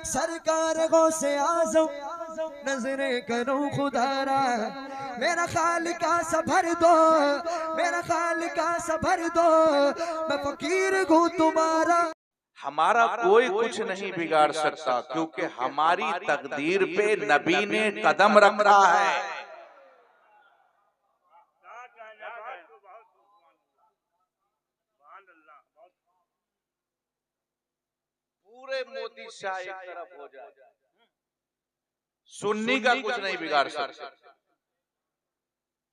सरकार गौसे आज़म नजरे करूं खुदारा, मेरा खालिका सा भर दो, मेरा खालिका सा भर दो, मैं फकीर हूँ तुम्हारा। हमारा कोई कुछ नहीं बिगाड़ सकता, क्योंकि हमारी तकदीर पे नबी ने कदम रखा है। पूरे मोदी शाह एक तरफ हो जाए, सुन्नी का कुछ नहीं बिगाड़ सकता।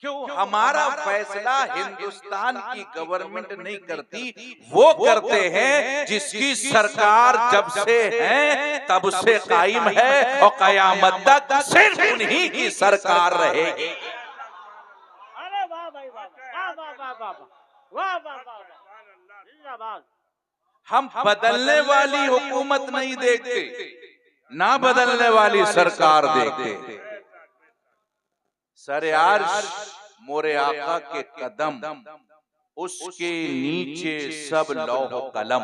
क्यों? हमारा फैसला हिंदुस्तान की गवर्नमेंट नहीं करती, वो करते हैं जिसकी सरकार जब से है तब से कायम है और कयामत तक सिर्फ उन्हीं की सरकार रहेगी। अरे वाह भाई वाह, वाह वाह वाह वाह वाह वाह वाह। हम बदलने वाली हुकूमत नहीं देखते, ना बदलने वाली सरकार देखते। सरे अर्श मोरे आका के कदम, उसके नीचे सब लौह कलम,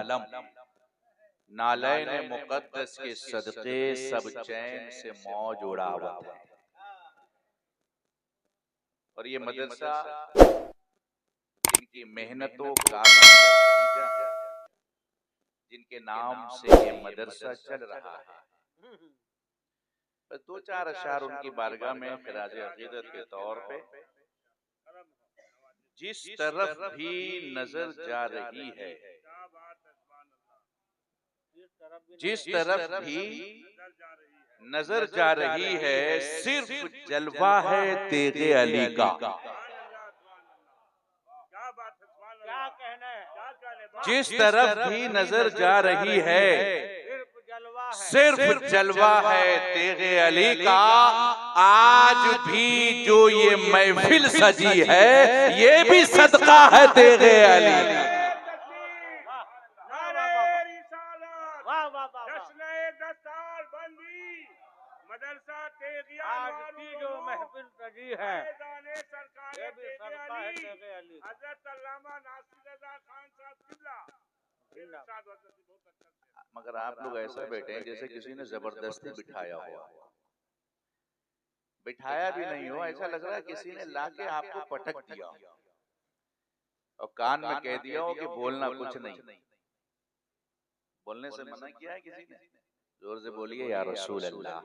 नालैन मुकद्दस के सदके सब चैन से मौज उड़ावत है। और ये मदरसा जिनकी मेहनतों का नतीजा है, जिनके नाम से ये मदरसा चल रहा है, दो चार अशार उनकी बारगाह में खिराज अकीदत के तौर पे, जिस तरफ भी नजर जा रही है, जिस तरफ भी नजर जा रही है, सिर्फ जलवा है तेगे अली का। जिस तरफ भी नजर जा रही है, सिर्फ जलवा है तेगे अली का। आज भी जो ये महफिल सजी है, ये भी सदका है तेगे अली। मदरसा तेगियान की जो महफिल सजी है, ये भी सदका है तेगे अली। हज़रत अल्लामा नासिर रज़ा खान साहब किबला। मगर आप लोग ऐसा बैठे हैं जैसे किसी ने जबरदस्ती बिठाया हुआ। बिठाया भी नहीं हो, ऐसा लग रहा है किसी ने लाके आपको पटक दिया और कान में कह दिया हो कि बोलना कुछ नहीं। बोलने से मना किया है किसी ने? जोर से बोलिए या रसूल अल्लाह।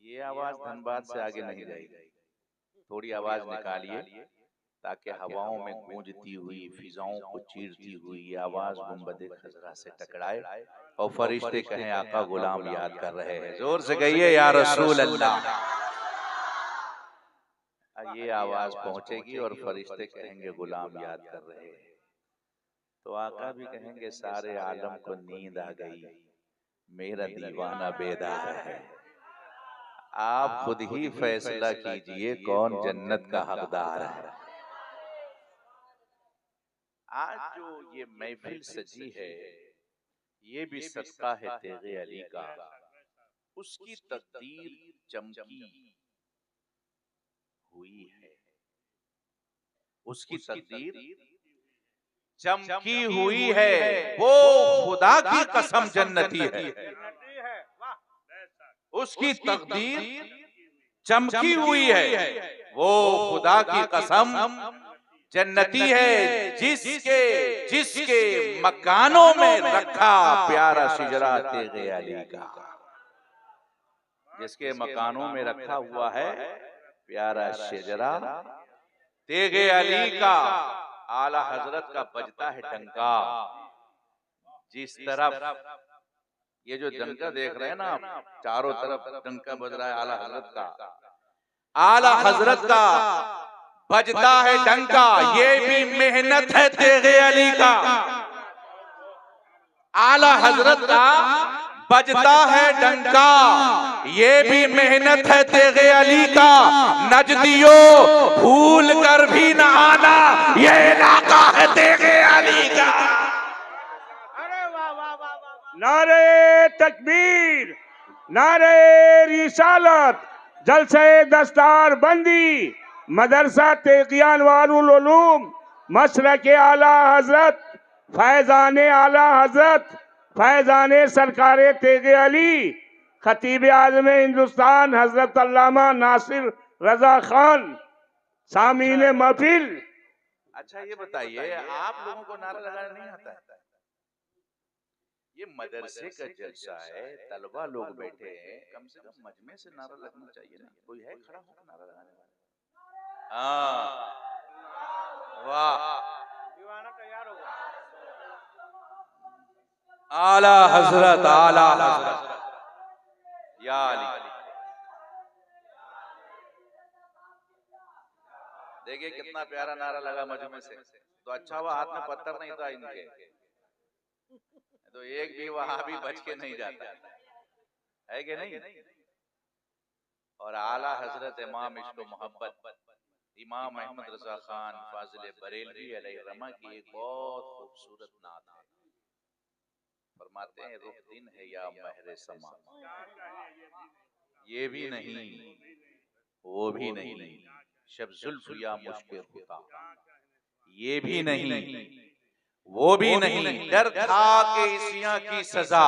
ये आवाज धनबाद से आगे नहीं जाएगी, थोड़ी आवाज निकालिए ताकि हवाओं में गूंजती हुई, फिजाओं को चीरती हुई ये आवाज गुंबदे खजरा से टकराए और फरिश्ते कहें आका गुलाम याद कर रहे हैं। जोर से कहिए या रसूल अल्लाह। ये आवाज पहुंचेगी और फरिश्ते कहेंगे गुलाम याद कर रहे हैं, तो आका भी कहेंगे सारे आलम को नींद आ गई, मेरा दीवाना बेदार है। आप खुद ही फैसला कीजिए कौन जन्नत का हकदार है। आज जो ये महफिल सजी है, ये भी सदका है तेगे अली का। उसकी तकदीर चमकी हुई है, उसकी तकदीर चमकी हुई है। वो खुदा की कसम जन्नती है, उसकी तकदीर चमकी हुई है। वो खुदा की कसम जन्नती है, जिसके मकानों में रखा प्यारा शिजरा तेगे अली का। जिसके मकानों में रखा हुआ है प्यारा शिजरा तेगे अली का। आला हजरत का बजता है डंका। जिस तरफ ये जो डंका देख रहे हैं ना, चारों तरफ डंका बज रहा है आला हजरत का। आला हजरत का बजता है डंका, ये भी मेहनत है तेगे अली का। आला हजरत का बजता है डंका, ये भी मेहनत है तेगे अली का। नजदियो भूल कर भी न आना, ये इलाका है तेगे अली का। नारे तकबीर, नारे रिसालत, जलसे दस्तार बंदी, मदरसा तेगियान वारुल उलूम, मशरक़ आला हजरत, फैज़ान आला हजरत, फैजाने सरकारे तेगे अली, खतीब आज़म हिंदुस्तान हजरत अल्लामा नासिर रजा खान, सामीन महफिल। अच्छा ये बताइए, आप लोगों को नारा लगाना नहीं आता है? ये मदरसे का जलसा है, तलबा लोग बैठे हैं, कम से कम मजमे से नारा लगना चाहिए ना। कोई है खड़ा होकर नारा लगाने वाला? हाँ, वाह, दीवाना तैयार हो गया। आला हजरत, आला हजरत या अली। देखिए कितना प्यारा नारा लगा मजमे से। तो अच्छा हुआ हाथ में पत्थर नहीं था इनके, तो एक भी वहां भी बच के नहीं जाता है कि नहीं। और आला हजरत इमाम इश्क मोहब्बत इमाम अहमद रजा खान फाजिल बरेलवी अलैहिर्रहमा की एक बहुत खूबसूरत नात है। फरमाते हैं, रुख दिन है या महरे समा, ये भी नहीं वो भी नहीं, शब जुल्फ या मुश्किल खुदा, ये भी नहीं वो भी नहीं। डर था कि इसियां की सजा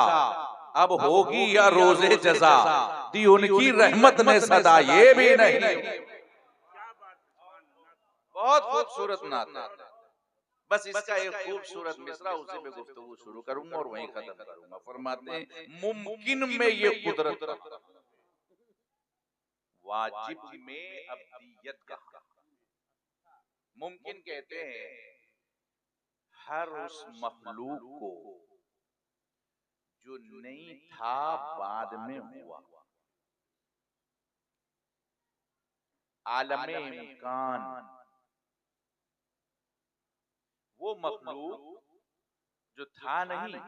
अब होगी या रोजे जजा, दी उनकी रहमत ने सदा, ये भी नहीं। बहुत खूबसूरत नात है। बस इसका एक खूबसूरत मिसरा, उसी पे गुफ्तगू शुरू करूंगा और वहीं खत्म करूंगा। फरमाते हैं, मुमकिन में ये कुदरत का, वाजिब में अब्दियत का। मुमकिन कहते हैं हर उस मखलूक को जो नहीं था बाद में हुआ। आलमे इम्कान, वो मखलूक जो था नहीं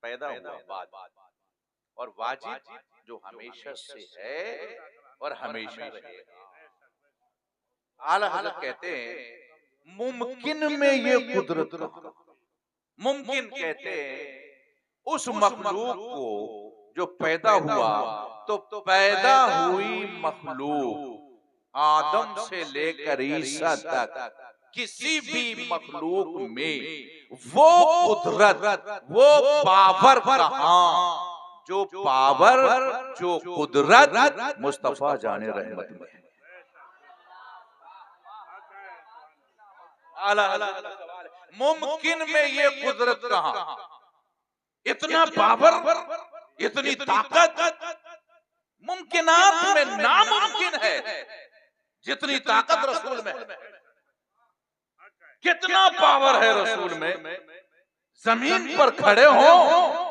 पैदा हुआ बाद, और वाजिब जो हमेशा से है और हमेशा रहेगा। आला हज़रत कहते हैं, मुमकिन में ये कुदरत का। मुमकिन कहते हैं उस मखलूक को जो पैदा हुआ, तो पैदा हुई मखलूक आदम से लेकर ईसा तक किसी भी मखलूक में वो कुदरत, वो पावर कहां जो पावर, जो कुदरत मुस्तफा जाने रहमत में है। मुमकिन में ये कुदरत कहां, इतना पावर, इतनी ताकत मुमकिनात में नामुमकिन है जितनी ताकत रसूल में। कितना पावर है रसूल में, जमीन पर खड़े हो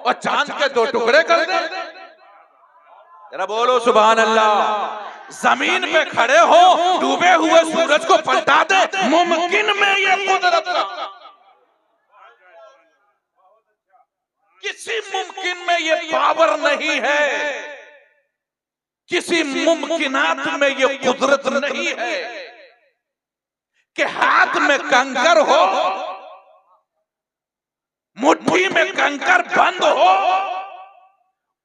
और चांद के दो टुकड़े कर दे। जरा बोलो सुभान अल्लाह। जमीन पे खड़े हो, डूबे हुए सूरज को पलटा दे। मुमकिन में ये कुदरत का, किसी मुमकिन में ये पावर नहीं है, किसी मुमकिनात में ये कुदरत नहीं है कि हाथ में कंकर हो, मुट्ठी में कंकर बंद हो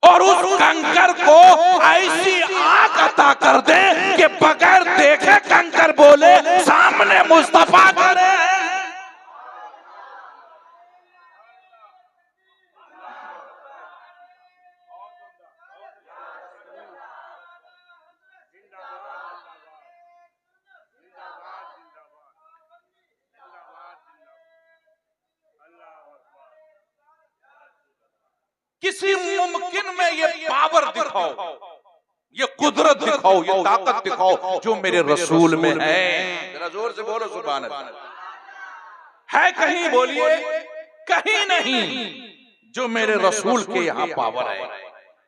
और उस कंकर को ऐसी आग अता कर दे कि बगैर देखे कंकर बोले सामने मुस्तफा खड़े हैं। किसी मुमकिन में ये पावर दिखाओ, ये कुदरत दिखाओ, ये ताकत दिखाओ जो मेरे रसूल में है। जरा जोर से बोलो सुभान अल्लाह। है कहीं, बोलिए कहीं नहीं जो मेरे रसूल के यहाँ पावर है।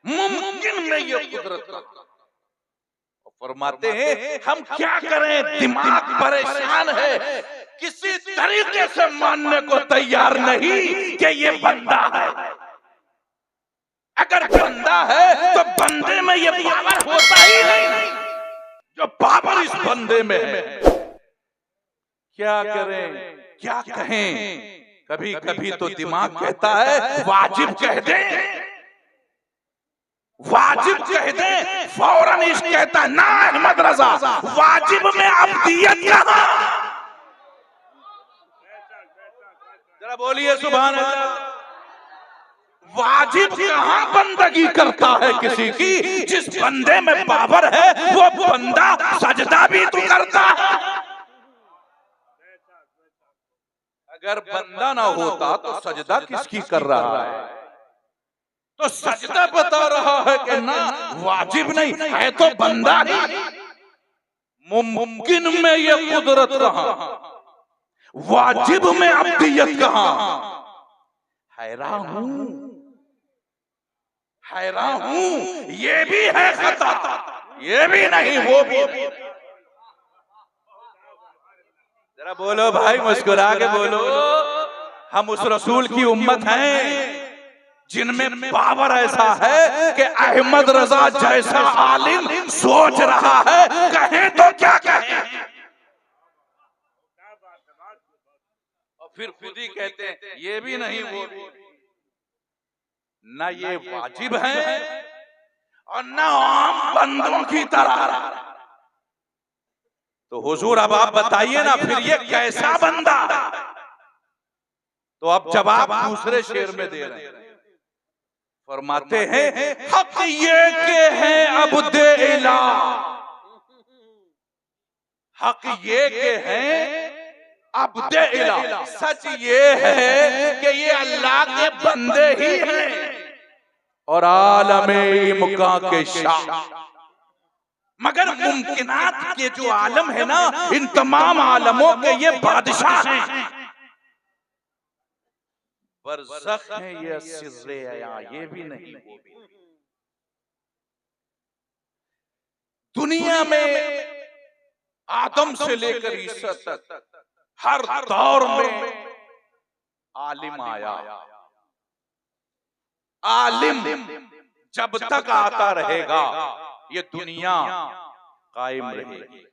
मुमकिन में ये कुदरत का। फरमाते हैं हम क्या करें, दिमाग परेशान है, किसी तरीके से मानने को तैयार नहीं कि ये बंदा है। अगर बंदा है तो बंदे में ये पावर होता ही नहीं जो पावर इस बंदे में है। क्या करें, क्या कहें, कभी कभी तो दिमाग कहता है वाजिब कह दे, वाजिब कह दे, फौरन इश्क कहता है ना अहमद रजा, वाजिब में अब्दियत कहां। जरा बोलिए सुभान अल्लाह। वाजिब कहाँ बंदगी करता है किसी की, जिस बंदे में पावर है वो बंदा सजदा भी तो करता है। अगर बंदा ना होता तो सजदा किसकी कर रहा है? तो सजदा बता रहा है कि ना वाजिब नहीं है तो बंदा ही। मुमकिन में ये कुदरत कहाँ, वाजिब में अब्दियत कहाँ? हैरान हूं, ये भी है खता, ये भी नहीं वो भी। जरा बोलो भाई, मुस्कुरा के बोलो। हम उस रसूल की उम्मत हैं जिनमें पावर ऐसा है कि अहमद रजा जैसा आलिम सोच रहा है, कहें तो क्या कहें। और फिर खुद ही कहते हैं ये भी नहीं वो भी। न ये वाजिब है और न आम बंदों की तरह। तो हुजूर अब आप बताइए ना, फिर ये कैसा बंदा? तो अब जवाब दूसरे शेर में दे रहे हैं। फरमाते हैं हक ये के हैं अब्दे इला, हक ये के हैं अब्दे इला, सच ये है कि ये अल्लाह के बंदे ही हैं और आलमे इमका के शाह। मगर मुमकिनात के जो आलम है ना, इन तमाम आलमों के ये बादशाह हैं। बरज़ख है ये सिर्रे अया, ये भी नहीं वो भी। दुनिया में आदम से लेकर ईसा तक हर दौर में आलिम आया। आलिम जब तक आता रहेगा ये दुनिया कायम रहेगी।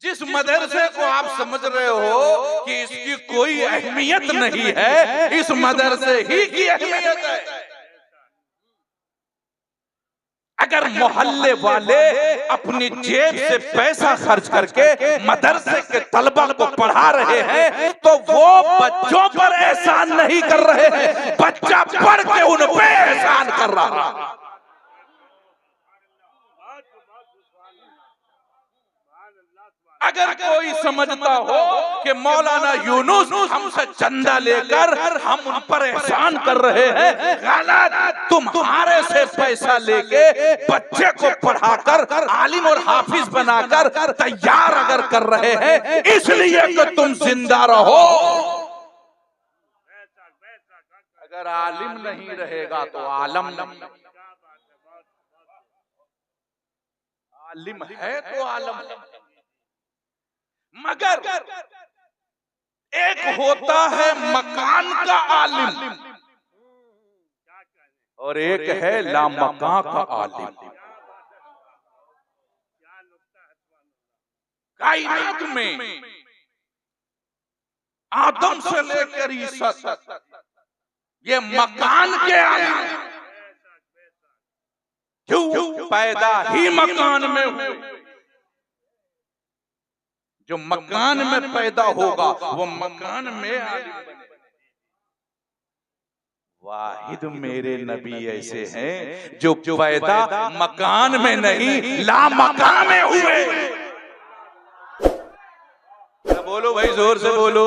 जिस मदरसे को आप समझ रहे हो कि इसकी कोई अहमियत नहीं है, इस मदरसे ही की अहमियत है। अगर मोहल्ले वाले अपनी जेब से पैसा खर्च करके मदरसे के तलबा को पढ़ा रहे हैं तो वो बच्चों पर एहसान नहीं कर रहे हैं, बच्चा पढ़ के उन पे एहसान कर रहा है। अगर कोई समझता हो कि मौलाना यूनुस हमसे चंदा लेकर हम उन पर एहसान कर रहे हैं, गलत। तुम्हारे से पैसा लेके बच्चे को पढ़ाकर आलिम और हाफिज बनाकर तैयार अगर कर रहे हैं इसलिए कि तुम जिंदा रहो। अगर आलिम नहीं रहेगा तो आलम नहीं। आलिम है तो आलम। मगर एक होता है मकान का आलिम और एक है लामकान का आलिम। कायनात में आदम से लेकर ईसा तक ये मकान के आलिम, क्यों? पैदा ही मकान में हुए। जो मकान में पैदा होगा वो मकान में आलिम बनेगा। वाहिद मेरे नबी ऐसे हैं जो पैदा मकान में नहीं लामकान में हुए। बोलो भाई, जोर से बोलो।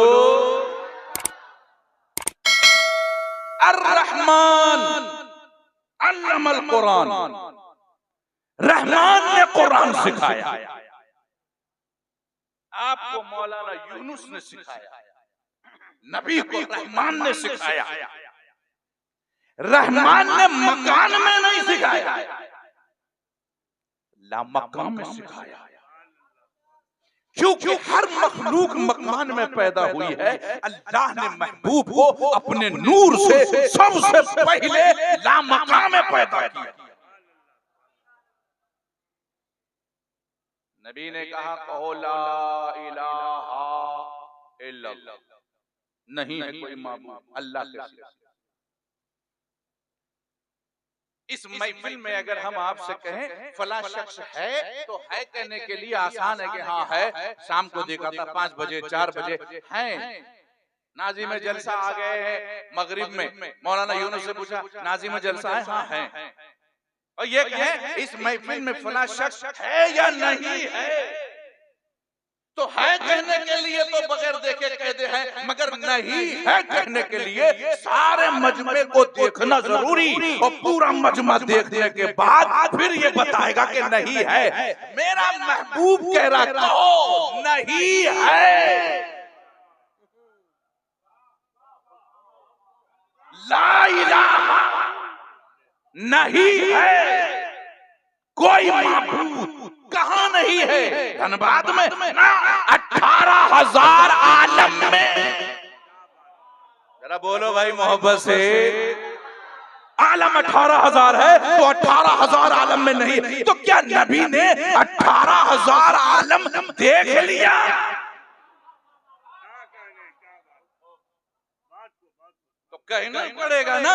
अर्रहमान अल्लमल कुरान, रहमान ने कुरान सिखाया। आपको मौलाना यूनुस ने सिखाया, नबी को रहमान ने सिखाया। रहमान ने मकान में नहीं सिखाया, लामकान में सिखाया। क्योंकि हर मखलूक मकान में पैदा हुई है। अल्लाह ने महबूब को अपने नूर से सबसे पहले लामकान में पैदा किया। नबी ने कहा कहो ला इलाहा इल्लल्लाह, नहीं है कोई माबूद अल्लाह के सिवा। इस महफिल में अगर हम आपसे कहें फला शख्स है तो है कहने के लिए आसान है कि हाँ है, शाम को देखा था 5 बजे 4 बजे है, नाजिम जलसा आ गए हैं मगरिब में। मौलाना यूनुस से पूछा नाजिम जलसा है? हाँ है। और ये कहें इस महफिल में फला शख्स है या नहीं है, तो है कहने के लिए तो बगैर देखे कहते हैं, मगर नहीं है कहने के लिए सारे मजमे को देखना जरूरी, और पूरा मजमा देखने के बाद फिर ये बताएगा कि नहीं है। मेरा महबूब कह रहा कहो नहीं है, ला इलाहा नहीं है, कोई माबूद कहाँ नहीं है। धनबाद में 18,000 आलम में, जरा बोलो भाई मोहब्बत से, आलम 18,000 है तो 18,000 आलम में नहीं, तो क्या नबी ने 18,000 आलम देख लिया? कहना ही पड़ेगा ना।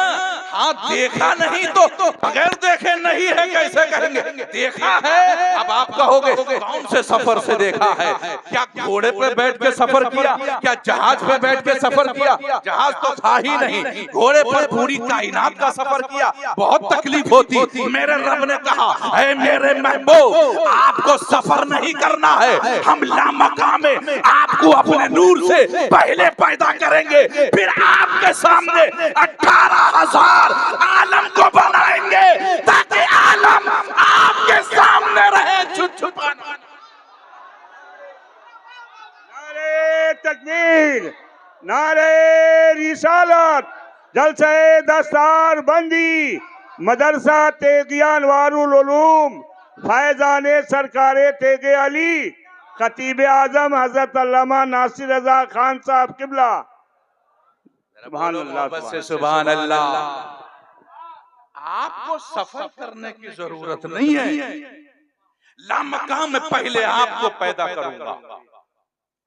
हाँ देखा नहीं तो बगैर देखे नहीं है कैसे कहेंगे? देखा है। अब आप कहोगे कौन से सफर से देखा है? क्या घोड़े पे बैठ के सफर किया? क्या जहाज पे बैठ के सफर किया? जहाज तो था ही नहीं, घोड़े पर पूरी कायनात का सफर किया। बहुत तकलीफ होती। मेरे रब ने कहा है मेरे महबूब आपको सफर नहीं करना है, हम लामकाम में आपको अपने नूर से पहले पैदा करेंगे, फिर आपके सामने 18,000 आलम को बनाएंगे ताकि आलम आपके सामने रहे छुप-छुपाना। नारे तकबीर, नारे रिसालत, जलसे दस्तार बंदी, मदरसा तेगियान वारुल उलूम, फैजाने सरकारे तेगे अली, खतीब आजम हजरत अल्लामा नासिर रजा खान साहब किबला। सुभान अल्लाह से सुभान अल्लाह। आपको सफर करने की जरूरत नहीं है, लामकाम में पहले आपको पैदा करूंगा,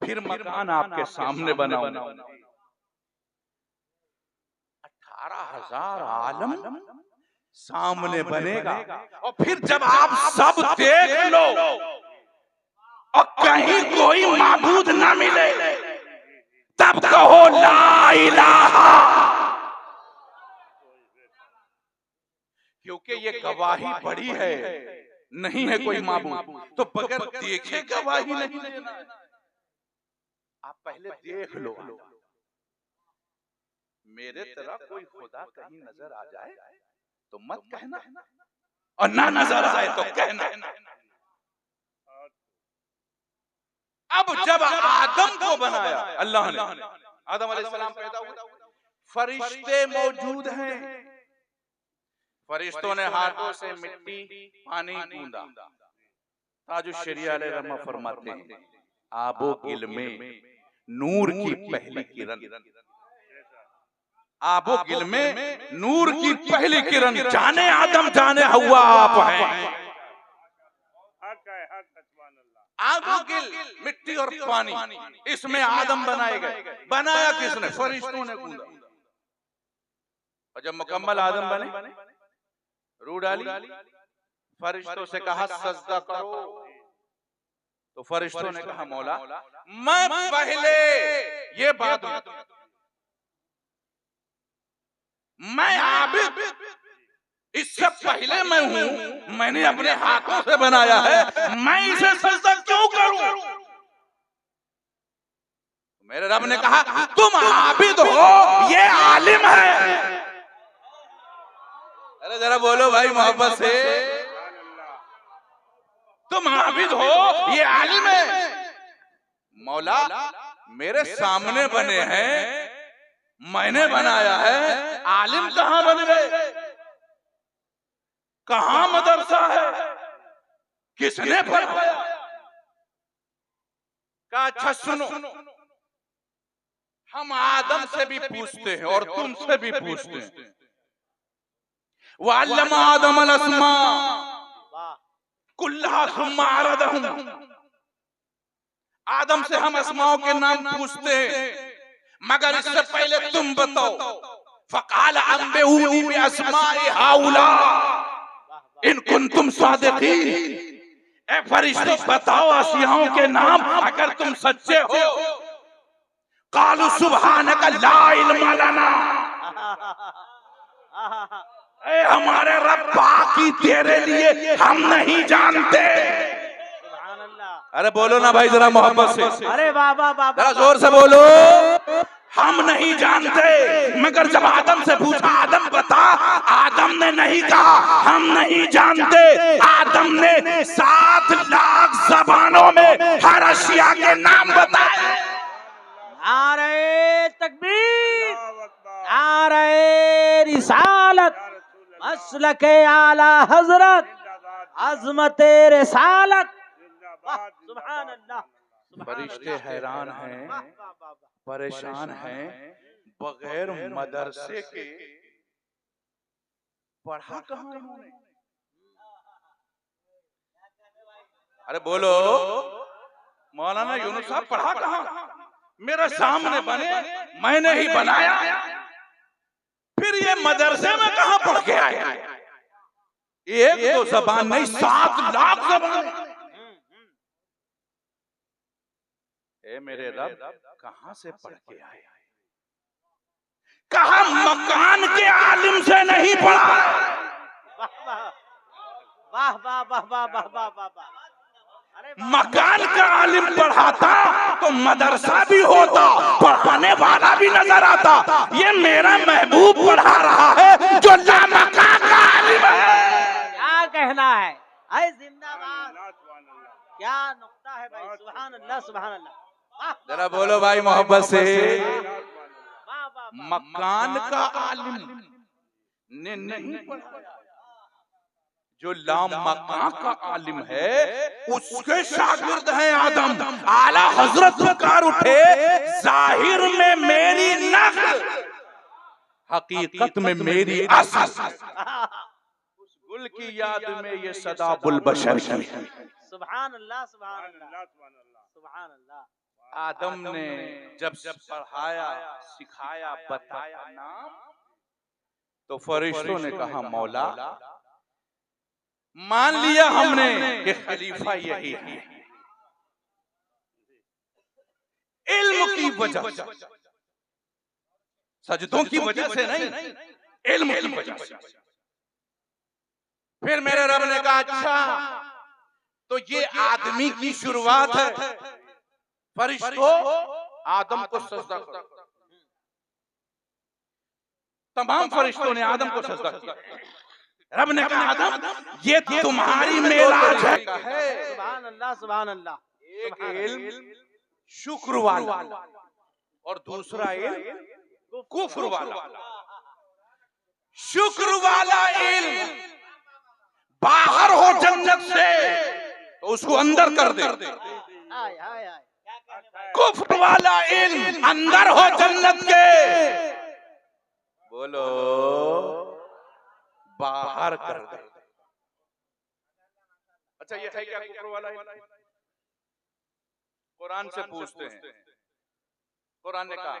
फिर मकान आपके सामने बनाऊंगा। 18,000 आलम सामने बनेगा, और फिर जब आप सब देख लो और कहीं कोई माबूद ना मिले, तब कहो ला इलाहा, क्योंकि ये गवाही बड़ी है। नहीं है कोई माबूद तो बगैर देखे गवाही नहीं देना। आप पहले देख लो, मेरे तरह कोई खुदा कहीं नजर आ जाए तो मत कहना, और ना नजर आए तो कहना। अब जब आदम को बनाया अल्लाह ने, आदम अलैहिस्सलाम पैदा हुए, फरिश्ते मौजूद हैं। फरिश्तों ने हाथों से मिट्टी पानी गूंदा। ताजुश शरिया रहमा फरमाते हैं आबो गिल में नूर की पहली किरण, आबो गिल में नूर की पहली किरण, जाने आदम जाने हव्वा आप हैं। आगो गिल मिट्टी और पानी, इसमें आदम बनाए गए। बनाया किसने? फरिश्तों ने गूंदा। और जब मुकम्मल आदम बने, रूह डाली, फरिश्तों से कहा सजदा करो, तो फरिश्तों ने कहा मौला मैं पहले, ये बात मैं आबिद, इससे पहले मैं हूं, मैंने अपने हाथों से बनाया है, मैं इसे सजदा क्यों करूं? मेरे रब ने कहा तुम आबिद हो, ये आलिम है। अरे जरा बोलो भाई मोहब्बत से, तुम आबिद हो, ये आलिम है। मौला मेरे सामने बने हैं, मैंने बनाया है, आलिम कहां बन गए? कहां मदरसा है? किसने पढ़ाया? का अच्छा सुनो, हम आदम से भी पूछते हैं और तुमसे भी पूछते हैं। वअल्लम आदम अल अस्मा कुल्लहा सुम्मा अरदहुम, आदम से हम अस्माओं के नाम पूछते हैं, मगर इससे पहले तुम बताओ। फकाल अंबिऊनी बिअस्माइ हाउला इन कुंतुम सादिकीन, ए फरिश्तों बताओ आसियाओं के नाम अगर तुम सच्चे हो। कालू सुब्हानक ला इल्म लना, ए हमारे रब बाकी तेरे लिए हम नहीं जानते। अरे बोलो ना भाई जरा मोहब्बत से, अरे बाबा बाबा जरा जोर से बोलो। हम नहीं जानते, मगर जब आदम से पूछा आदम बता, आदम ने नहीं कहा हम नहीं जानते। आदम ने 7 लाख ज़बानों में हर अशिया के नाम बताए। नारे तकबीर, नारे रिसालत, मसलके आला हजरत, अजमते रिसालत। सुभान अल्लाह। फरिश्ते हैरान हैं, परेशान हैं, बगैर मदरसे के पढ़ा कहाँ इन्होंने? अरे बोलो, मौलाना यूनुस साहब पढ़ा कहाँ? मेरे सामने बने, मैंने ही बनाया, फिर ये मदरसे में कहाँ पढ़ के आया? एक दो ज़बान नहीं, 7 लाख ज़बान। ए मेरे रब, कहां से पढ़ के आए? कहा मकान के आलिम से नहीं पढ़ा। वाह वाह वाह वाह वाह वाह वाह वाह। मकान का आलिम पढ़ाता तो मदरसा भी होता, पढ़ाने वाला भी नजर आता। ये मेरा महबूब पढ़ा रहा है जो लामकान का आलिम है। क्या कहना है? अरे जिंदाबाद, क्या नुक्ता है भाई। सुभान अल्लाह सुभान अल्लाह। जरा बोलो भाई मोहब्बत से। वाह वाह। मकान का आलिम ने नहीं पढ़ाया, जो लामकान का आलिम है उसके शागिर्द हैं आदम। आला हजरत पुकार उठे, जाहिर में मेरी नक्ल, हकीकत में मेरी असल। उस गुल की याद में ये सदा बुलबशर की है। सुभान अल्लाह सुभान अल्लाह सुभान अल्लाह। आदम ने जब पढ़ाया, सिखाया, बताया नाम, तो फरिश्तों ने कहा मौला, मान लिया हमने कि खलीफा यही है। इल्म की वजह से, सजदों की वजह से नहीं, इल्म की वजह से। फिर मेरे रब ने कहा अच्छा, तो ये आदमी की शुरुआत है। फरिश्तों, आदम को सजदा करो। तमाम फरिश्तों ने आदम को सजदा किया। रब ने कहा आदम, ये तुम्हारी मेराज है। सुभान अल्लाह सुभान अल्लाह। एक इल्म शुक्र वाला और दूसरा इल्म कुफ्र वाला। शुक्र वाला इल्म बाहर हो जन्नत से तो उसको अंदर कर दे। हाय हाय हाय। कुफ्र वाला इल्म अंदर हो जन्नत के, बोलो बाहर कर दे। अच्छा ये है क्या कुफ्र वाला इल्म? कुरान से पूछते हैं। कुरान ने कहा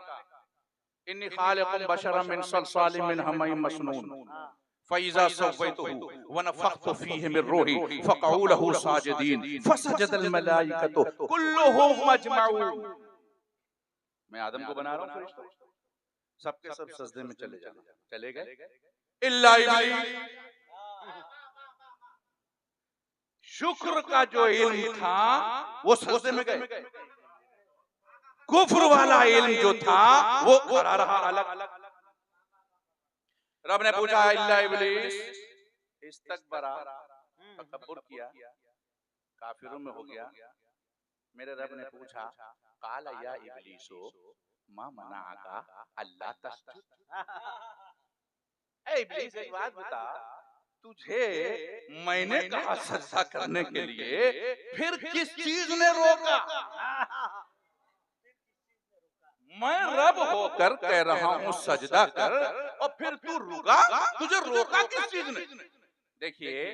इन्नी खालिकुम बशरम मिन सलसालिम मिन हमीम मसनून फइज़ा सव्वैतुहु व नफ़ख्तु फ़ीहि मिन रूही फ़क़ऊ लहु साजिदीन फ़सजदल मलाइकतु कुल्लुहुम मजमऊन। मैं आदम को बना रहा हूं, फरिश्तों सबके सब सजदे में चले जाना। चले गए इल्ला इब्लीस। शुक्र का जो इल्म था वो सजदे में गए, कुफ्र वाला इल्म जो था वो खड़ा रहा अलग। रब ने पूछा इल्ला इब्लीस, इस्तकबरा, तकब्बुर किया, काफिरों में हो गया। मेरे रब ने पूछा काला या इब्लीसो मा मनाअका अल्ला तस्जुद। ए इब्लीस एक बात बता, तुझे मैंने कहा सजदा करने के लिए, फिर किस चीज ने रोका? मैं रब होकर कह रहा हूं सजदा कर और फिर तू रुका, तुझे रोका किस चीज ने? देखिए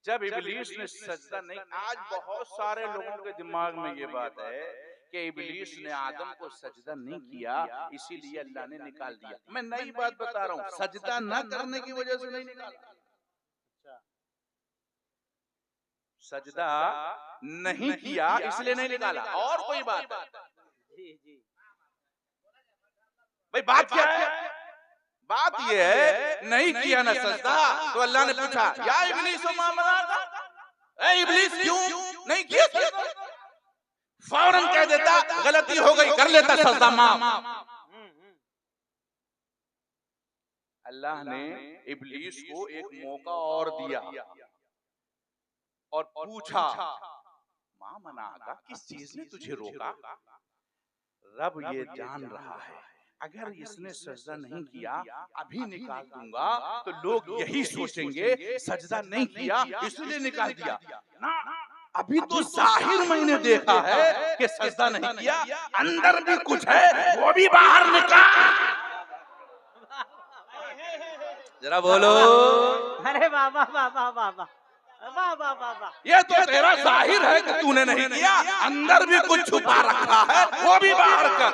जब इब्लीस ने सजदा नहीं, आज बहुत सारे लोगों के दिमाग में ये बात है कि इब्लीस ने आदम को सजदा नहीं किया इसीलिए अल्लाह ने निकाल दिया। मैं नई बात बता रहा हूं, सजदा न करने की वजह से नहीं निकाला, सजदा नहीं किया इसलिए नहीं निकाला। और कोई बात है? जी जी। भाई बात क्या है? बात ये है नहीं किया ना सजदा तो अल्लाह ने पूछा या इब्लीस मा मनाका, ए इब्लीस क्यों नहीं किया सजदा? फौरन कह देता गलती हो गई, कर लेता सजदा माफ। अल्लाह ने इब्लीस को एक मौका और दिया और पूछा मा मनाका, किस चीज ने तुझे रोका? रब ये जान रहा है अगर इसने सजदा नहीं किया अभी निकाल दूंगा तो लोग यही सोचेंगे सजदा नहीं किया इसलिए निकाल दिया ना। अभी तो जाहिर मैंने देखा है कि सजदा नहीं किया, अंदर भी कुछ है वो भी बाहर निकाल। जरा बोलो। अरे बाबा बाबा बाबा बाबा बाबा, ये तो तेरा जाहिर है कि तूने नहीं किया, अंदर भी कुछ छुपा रखा है वो भी बाहर कर।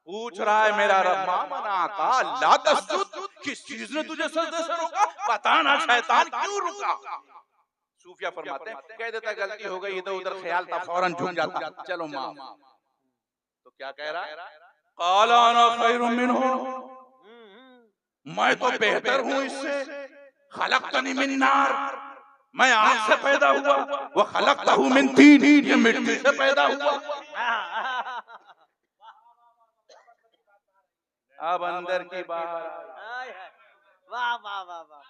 पूछ रहा है मेरा रब मा मनाका अल्लाह तस्जुद, किस चीज ने तुझे सजदे से रोका? बताना शैतान क्यों रुका? सूफिया फरमाते हैं कह देता गलती हो गई, इधर उधर ख्याल था, फौरन झुक जाता, चलो माफ। तो क्या कह रहा है? काला अना खैरुम मिन्हु, मैं तो बेहतर हूँ इससे। खलक़तनी मिन नार, मैं आग से पैदा हुआ, वो खलक़तहु मिन तीन, ये मिट्टी से पैदा हुआ। अब अंदर की बात। वाह वाह वाह वाह।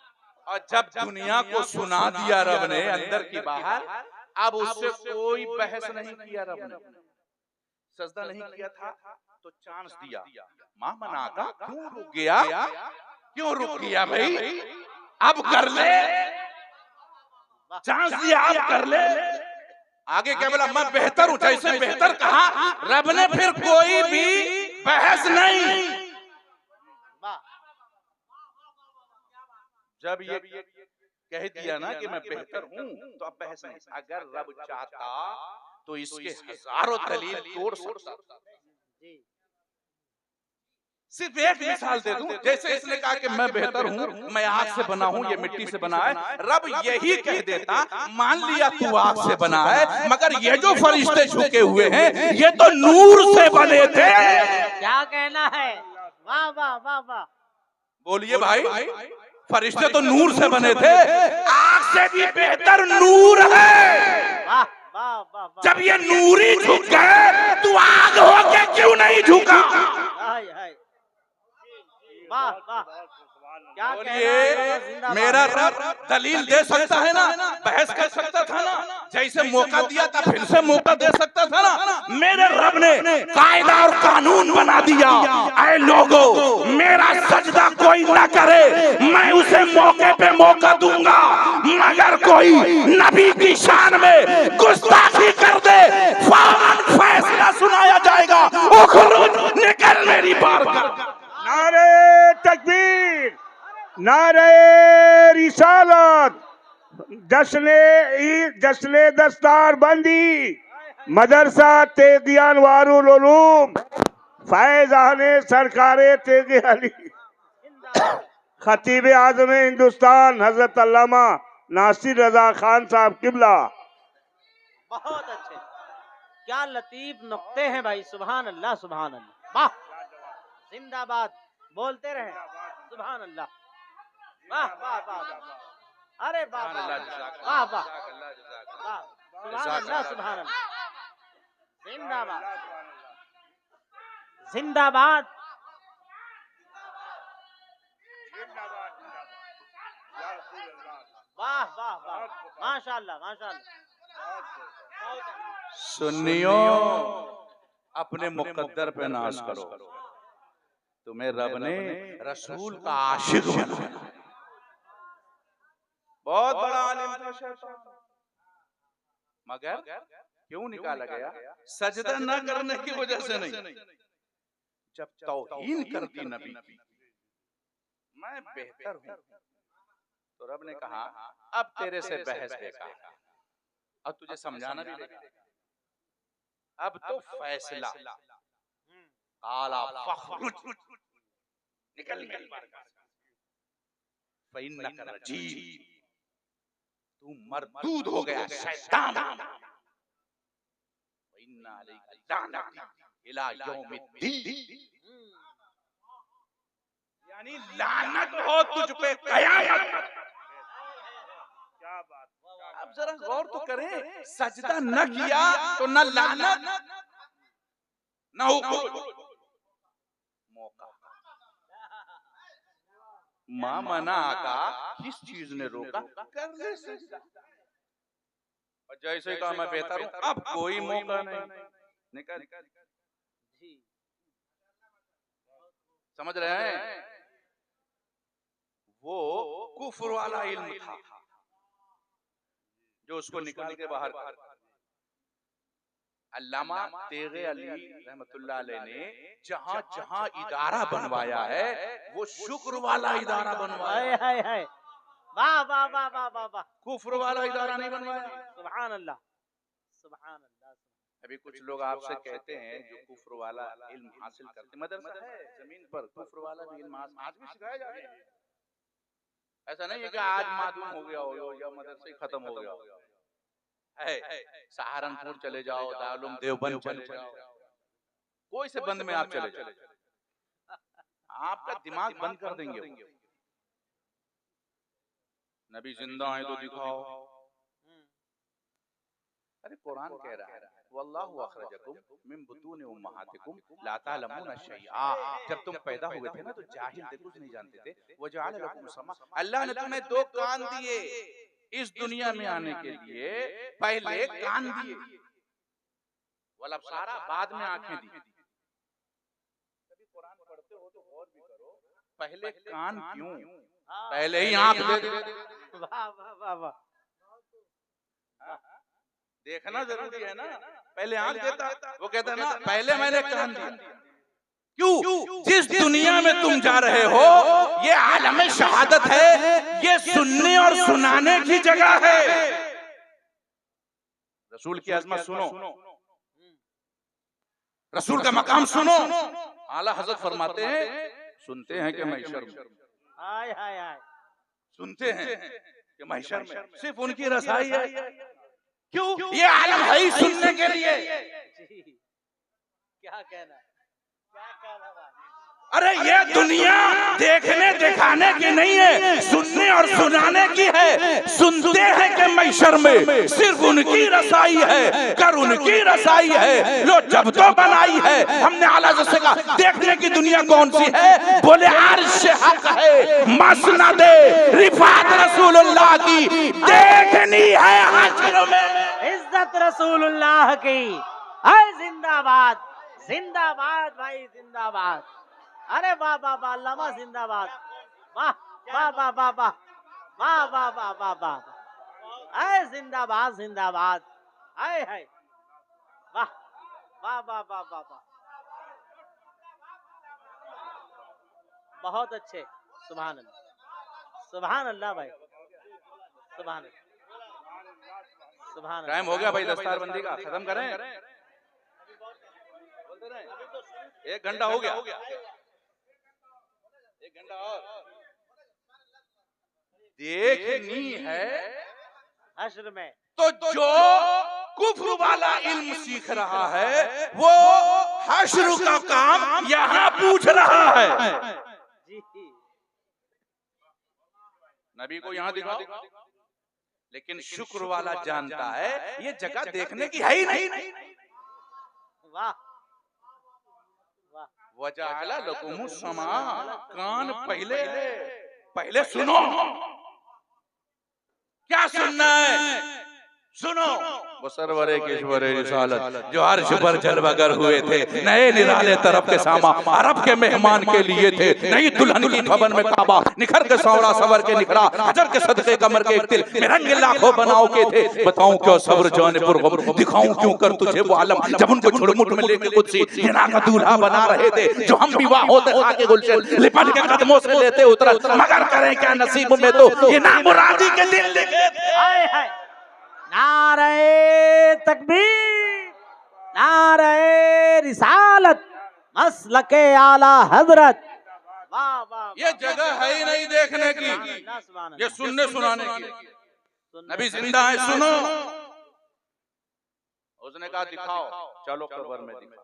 और जब दुनिया को सुना दिया रब ने अंदर की बाहर, अब उससे कोई बहस नहीं किया रब ने। सजदा नहीं किया था तो चांस दिया, मां मनाका क्यों रुक गया? क्यों रुक गया भाई? अब कर ले, चांस दिया अब कर ले। आगे क्या बोला? मैं बेहतर हूं, जैसे बेहतर कहा रब ने, फिर कोई भी बहस नहीं। जब ये कह दिया ना कि मैं बेहतर हूं तो अब बहस नहीं। अगर रब चाहता तो इसके हजारों दलील तोड़ सकता। सिर्फ एक मिसाल दे दूं, जैसे इसने कहा कि मैं बेहतर हूं, मैं आग से बना हूं, ये मिट्टी से बना है। रब यही कह देता मान लिया तू आग से बना है, मगर ये जो फरिश्ते झुके हुए हैं ये तो नूर से बने थे। क्या कहना है? वाह वाह वाह वाह। बोलिए भाई, फरिश्ते तो नूर से बने थे, आग से भी बेहतर नूर है। वाह वाह वाह वाह। जब ये नूरी झुक गए तू आग होके क्यों नहीं झुका? हाय हाय, वाह वाह। क्या बोलिए, मेरा रब दलील दे सकता है ना, बहस कर सकता था ना, जैसे मौका दिया था फिर से मौका दे सकता था ना। मेरे रब ने कायदा और कानून बना दिया, ऐ लोगों मेरा सजदा कोई ना करे मैं उसे मौके पे मौका दूंगा, मगर कोई नबी की शान में गुस्ताखी कर दे फौरन फैसला सुनाया जाएगा। उखरुज, निकल मेरी बारगाह। नारे तकबीर, नारे रिसालत, जश्ने ईद, जश्ने दस्तार बंदी, मदरसा तेगियान वारुल उलूम, फैज़ाने सरकारे तेगे अली, खतीब आज़म हिंदुस्तान हजरत अल्लामा नासिर रजा खान साहब किबला। बहुत अच्छे, क्या लतीफ नुक्ते हैं भाई। सुभान अल्लाह सुभान अल्लाह। वाह, जिंदाबाद, बोलते रहे सुभान अल्लाह। वाह वाह वाह। अरे वाह वाह वाह वाह, सुभान अल्लाह सुभान अल्लाह। जिंदाबाद जिंदाबाद। वाह वाह वाह, माशाअल्लाह माशाअल्लाह। सुन्नियों, अपने मुकद्दर पे नाज करो, तुम्हें रब ने रसूल का आशिक बनाया। बहुत बड़ा आलिम था शैतान, मगर क्यों निकाला गया? सजदा न करने की वजह से नहीं, जब तौहीन कर दी नबी की, मैं बेहतर हूं, तो रब ने कहा अब तेरे से बहस देखा, अब तुझे समझाना भी देखा, अब तो फैसला। आला फखरुज, निकल मेरी बारगाह से, फइन्नका रजीम, तू मरदूद हो गया शैतान, वइन्ना अलैका लानती इला यौमिद्दीन, यानी लानत हो तुझ पे कयामत तक। क्या बात। अब जरा गौर तो करें, सजदा न किया तो न लानत न हुकूक। मौका मां मना आका, किस चीज ने रोका, कर ले सजदा। और जैसे कहा मैं बेहतर हूं, अब कोई मौका नहीं, निकल। समझ रहे हैं? वो कुफ्र वाला इल्म था जो उसको निकाल के बाहर कर। अल्लामा तेगे अली रहमतुल्लाह अलैह ने जहां जहां इदारा बनवाया है वो शुक्र वाला इदारा बनवाया है। वाह वाह वाह वाह वाह वाह। कुफ्र वाला इदारा नहीं बनवाया। सुभान अल्लाह, सुभान अल्लाह। अभी कुछ लोग आपसे कहते हैं जो कुफ्र वाला इल्म हासिल करते, मदरसा है जमीन पर, कुफ्र वाला भी इल्म आज भी सिखाया जा रहा है। ऐसा नहीं है कि आज मालूम हो गया हो या मदरसा ही खत्म हो गया है। सहारनपुर चले जाओ, दारुल देवबंद चले जाओ, कोई से बंद में आप चले जाओ, आपका दिमाग बंद कर देंगे। नबी जिंदा है तो दिखाओ। अरे कुरान कह रहा है वल्लाहु अखरजकुम मिन बुतून उम्महातिकुम ला तालमून शैआ। जब तुम पैदा हुए थे ना तो जाहिल थे, कुछ नहीं जानते थे। वजअल लकुम समा, अल्लाह ने तुम्हें दो कान दिए इस दुनिया में आने के लिए। पहले कान दिए, वल अब्सारा, बाद में आंखें दी। कभी कुरान पढ़ते हो तो गौर भी करो, पहले कान क्यों, पहले ही आंख दे दे। वाह वाह वाह वाह। देखना जरूरी है ना, पहले आंख देता, वो कहता ना पहले मैंने कान दिया। क्यों? जिस दुनिया में तुम जा रहे हो ये आलम शहादत है, ये सुनने और सुनाने की जगह है। रसूल की अजमत सुनो, रसूल का मकाम सुनो। आला हजरत फरमाते हैं सुनते हैं कि महशर में, हाय हाय हाय, सुनते हैं कि महशर में सिर्फ उनकी रसाई है। क्यों? ये आलम है ही सुनने के लिए। क्या कहना, क्या कहना भाई। अरे ये दुनिया देखने दिखाने की नहीं है, सुनने और सुनाने की है। सुनते हैं कि महशर में सिर्फ उनकी रसाई है, कर उनकी रसाई है। लो जब तो बनाई है हमने आला से कहा देखने की दुनिया कौन सी है, बोले अर्श हक है, मसनदे रिफात रसूलुल्लाह की देखनी है हश्र में। इज्जत रसूलुल्लाह की है, जिंदाबाद जिंदाबाद भाई जिंदाबाद। अरे वाह वाह वाह, अल्लामा जिंदाबाद। वाह वाह वाह वाह वाह वाह वाह वाह वाह वाह, अरे जिंदाबाद जिंदाबाद। आए है, वाह वाह वाह वाह वाह वाह, बहुत अच्छे। सुभान अल्लाह, सुभान अल्लाह भाई, सुभान अल्लाह, सुभान अल्लाह। टाइम हो गया भाई दस्तारबंदी का, खत्म करें। 1 घंटा हो गया, 1 घंटा और देखनी है हश्र में। तो जो कुफ्र वाला इल्म सीख रहा है वो हश्र का काम यहाँ पूछ रहा है। जी नबी को यहाँ दिखाओ, लेकिन शुक्र वाला जानता है ये जगह देखने की है ही नहीं। वाह, वजाला लकुमुस समा, कान पहले सुनो। क्या सुनना है? सुनो। वो सरवरे किश्वरे रिसालत जो अर्श पर जलवागर हुए थे, नए निराले तरफ के सामा अरब के मेहमान के लिए थे। नई दुल्हन की भवन में काबा निखर के सौरा सवर के निखरा, हजर के सदके कमर के एक तिल मिरंग लाखों बनाओ के थे। बताऊं क्यों सब्र जाने पुरगम, दिखाऊं क्यों कर तुझे वो आलम, जब उनको छुड़मुट में लेके कुदसी हिना का दूल्हा बना रहे थे। जो हम विवाह होते खाके गुलशन लिपट के कदमों से लेते उतरा, मगर करें क्या नसीब में तो ये नामुरादी के दिल लिखे थे। हाय हाय, नारे तकबीर, नारे रिसालत, मसलके आला हजरत। वाह वाह, ये जगह है ही नहीं देखने की, सुभान अल्लाह, ये सुनने सुनाने की। नबी जिंदा है, सुनो। उसने कहा दिखाओ, चलो कब्र में दिखाओ।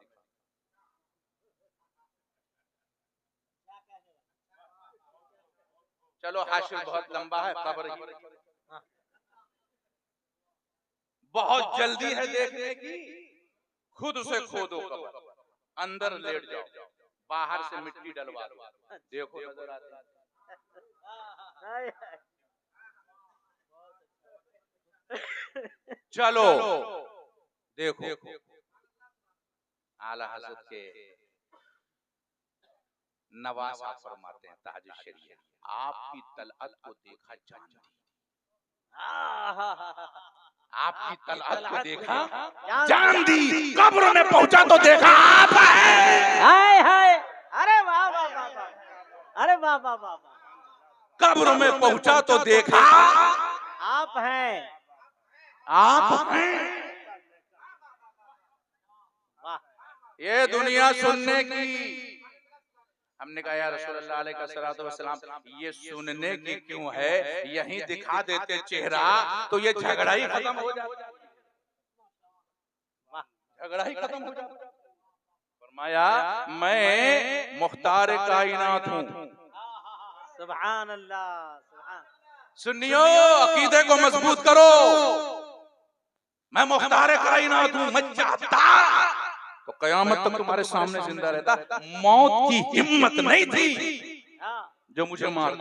चलो हाशिर बहुत लंबा है, कब्र ही बहुत जल्दी है देखने की। खुद से खोदो कब्र, अंदर लेट जाओ, बाहर से मिट्टी डलवा दो, देखो नजर आती है। चलो देखो आला हज़रत के नवाज आप फरमाते हैं ताजुल शरीयत, आपकी तलअत को देखा जान दी, आपकी तलअत को देखा जान दी, कब्र में पहुंचा तो देखा आप है। हाय हाय, अरे वाह वाह वाह वाह, अरे वाह वाह वाह वाह, कब्र में पहुंचा तो देखा आप हैं, आप हैं। वाह, ये दुनिया सुनने की, हमने कहा या रसूलुल्लाह अलैहि वसल्लम ये सुनने की क्यों है, यहीं दिखा देते चेहरा तो ये झगड़ा ही खत्म हो जाता, झगड़ा ही खत्म हो जाता। फरमाया मैं मुख्तार कायनात हूँ। सुभान अल्लाह, सुभान। सुनियो, अकीदे को मजबूत करो, मैं मुख्तार कायनात हूँ, मैं चाहता तो कयामत तक तुम्हारे सामने जिंदा रहता, मौत की हिम्मत नहीं थी जो मुझे मार।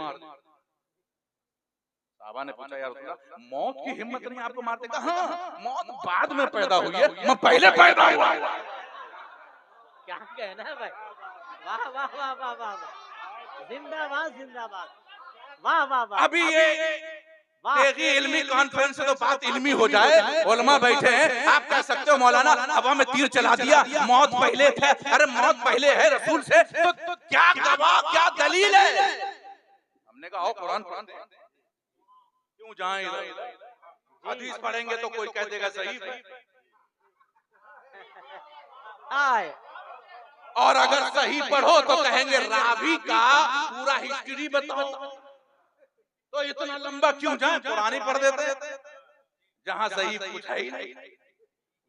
साहबा ने पूछा यार रसूलल्लाह मौत की हिम्मत नहीं आपको मारते? कहा हाँ, मौत बाद में पैदा हुई है, मैं पहले पैदा हुआ। क्या कहना है भाई, वाह वाह वाह वाह वाह, जिंदाबाद जिंदाबाद, वाह वाह वाह। अभी ये देखिए इल्मी कॉन्फ्रेंस से तो बात इल्मी हो जाए, उलमा बैठे हैं, आप कह सकते हो मौलाना हवा में तीर चला दिया, मौत पहले थे। अरे मौत पहले है रसूल से तो क्या गवाह, क्या दलील है? हमने कहा आओ कुरान क्यों जाएं इधर, हदीस पढ़ेंगे तो कोई कह देगा सही आए, और अगर सही पढ़ो तो कहेंगे रावी का पूरा हिस्ट्री बताओ, तो इतना लंबा क्यों जाए, कुरान ही पढ़ देते जहां सही पूछा ही नहीं।